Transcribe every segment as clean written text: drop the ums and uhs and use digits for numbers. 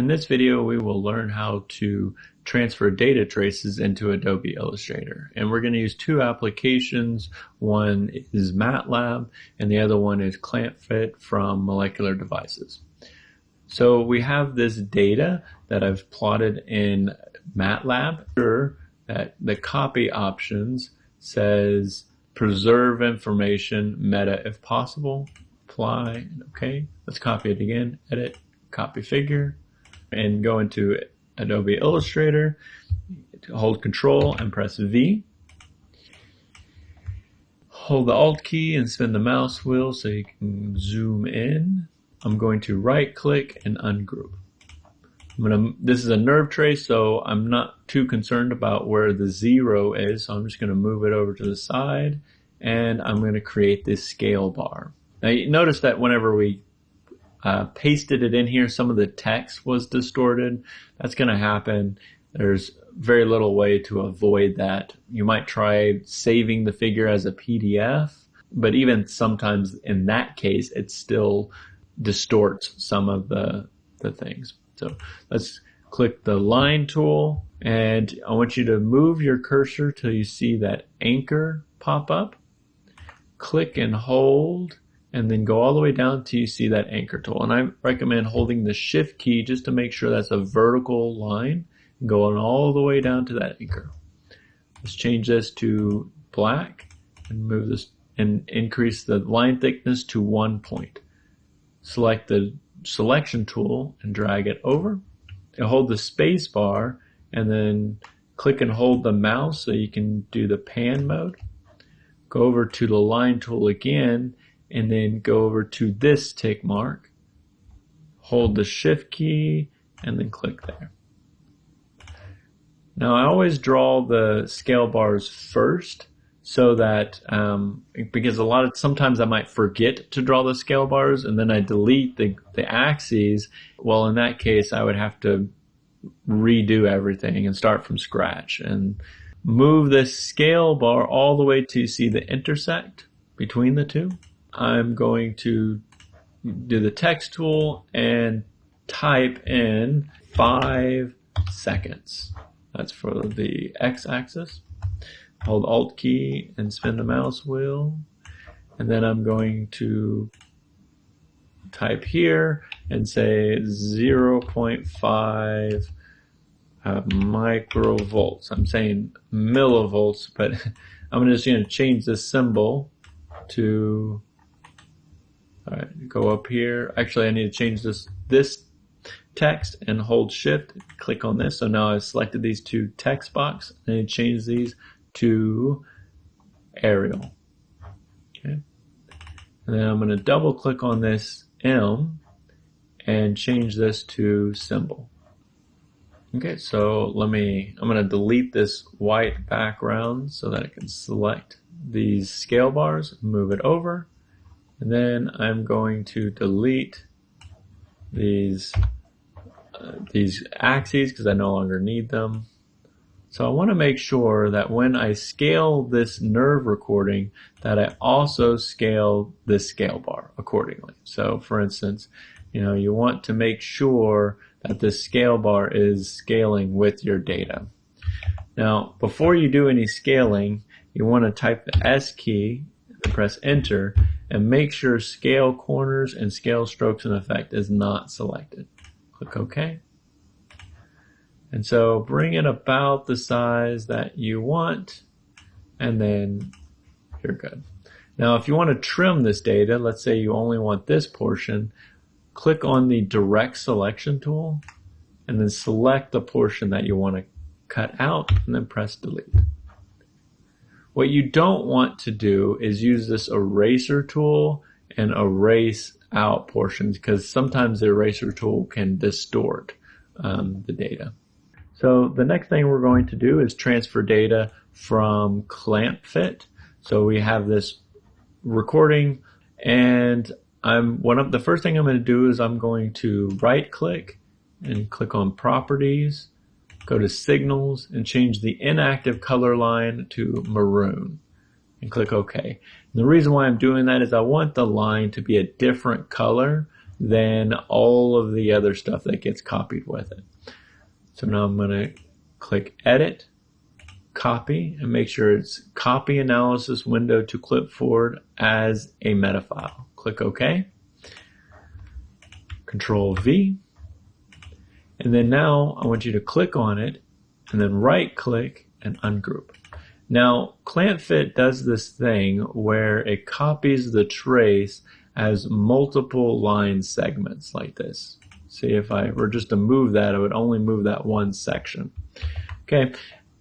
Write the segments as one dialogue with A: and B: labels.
A: In this video, we will learn how to transfer data traces into Adobe Illustrator. And we're going to use two applications. One is Matlab and the other one is Clampfit from Molecular Devices. So we have this data that I've plotted in Matlab. Sure that the copy options says preserve information, meta if possible, apply, okay. Let's copy it again, edit, copy figure, and go into Adobe Illustrator, hold Control and press V. Hold the Alt key and spin the mouse wheel so you can zoom in. I'm going to right click and ungroup. This is a nerve trace, so I'm not too concerned about where the 0 is, so I'm just going to move it over to the side, and I'm going to create this scale bar. Now you notice that whenever we pasted it in here, some of the text was distorted. That's going to happen. There's very little way to avoid that. You might try saving the figure as a PDF, but even sometimes in that case, it still distorts some of the things. So let's click the line tool, and I want you to move your cursor till you see that anchor pop up. Click and hold, and then go all the way down till you see that anchor tool. And I recommend holding the shift key just to make sure that's a vertical line, going all the way down to that anchor. Let's change this to black and move this and increase the line thickness to 1 point. Select the selection tool and drag it over, and hold the space bar and then click and hold the mouse so you can do the pan mode. Go over to the line tool again and then go over to this tick mark, hold the shift key and then click there. Now I always draw the scale bars first so that because sometimes I might forget to draw the scale bars and then I delete the axes. Well, in that case I would have to redo everything and start from scratch and move the scale bar all the way to see the intersect between the two. I'm going to do the text tool and type in 5 seconds. That's for the x-axis. Hold Alt key and spin the mouse wheel, and then I'm going to type here and say 0.5 microvolts. I'm saying millivolts, but I'm just going to change this symbol to, all right, go up here. Actually, I need to change this text and hold shift, click on this. So now I've selected these two text box. I need to change these to Arial. Okay. And then I'm going to double click on this M and change this to symbol. Okay, so I'm going to delete this white background so that I can select these scale bars, move it over, and then I'm going to delete these axes because I no longer need them. So I want to make sure that when I scale this nerve recording that I also scale this scale bar accordingly. So for instance, you want to make sure that this scale bar is scaling with your data. Now, before you do any scaling, you want to type the S key and press enter and make sure scale corners and scale strokes and effect is not selected. Click OK. And so bring it about the size that you want, and then you're good. Now if you want to trim this data, let's say you only want this portion, click on the direct selection tool and then select the portion that you want to cut out and then press delete. What you don't want to do is use this eraser tool and erase out portions because sometimes the eraser tool can distort the data. So the next thing we're going to do is transfer data from Clampfit. So we have this recording, and the first thing I'm going to do is I'm going to right click and click on properties, go to signals and change the inactive color line to maroon and click OK. And the reason why I'm doing that is I want the line to be a different color than all of the other stuff that gets copied with it. So now I'm going to click Edit, Copy, and make sure it's Copy Analysis Window to Clipboard as a meta file. Click OK. Control V. And then now I want you to click on it and then right click and ungroup. Now Clampfit does this thing where it copies the trace as multiple line segments like this. See, if I were just to move that, I would only move that one section. Okay,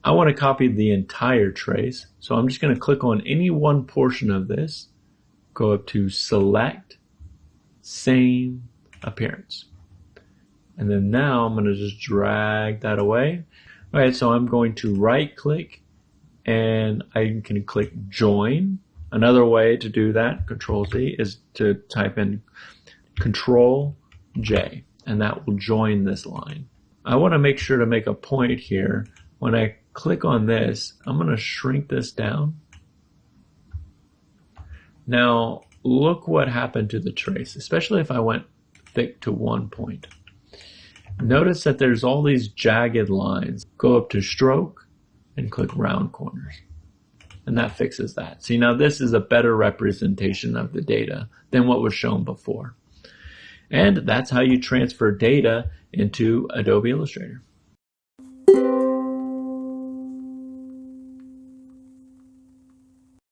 A: I want to copy the entire trace, so I'm just going to click on any one portion of this, go up to Select, Same Appearance. And then now I'm going to just drag that away. All right, so I'm going to right click and I can click Join. Another way to do that, Control Z, is to type in Control J, and that will join this line. I want to make sure to make a point here. When I click on this, I'm going to shrink this down. Now, look what happened to the trace, especially if I went thick to one point. Notice that there's all these jagged lines. Go up to Stroke and click Round Corners. And that fixes that. See, now this is a better representation of the data than what was shown before. And that's how you transfer data into Adobe Illustrator.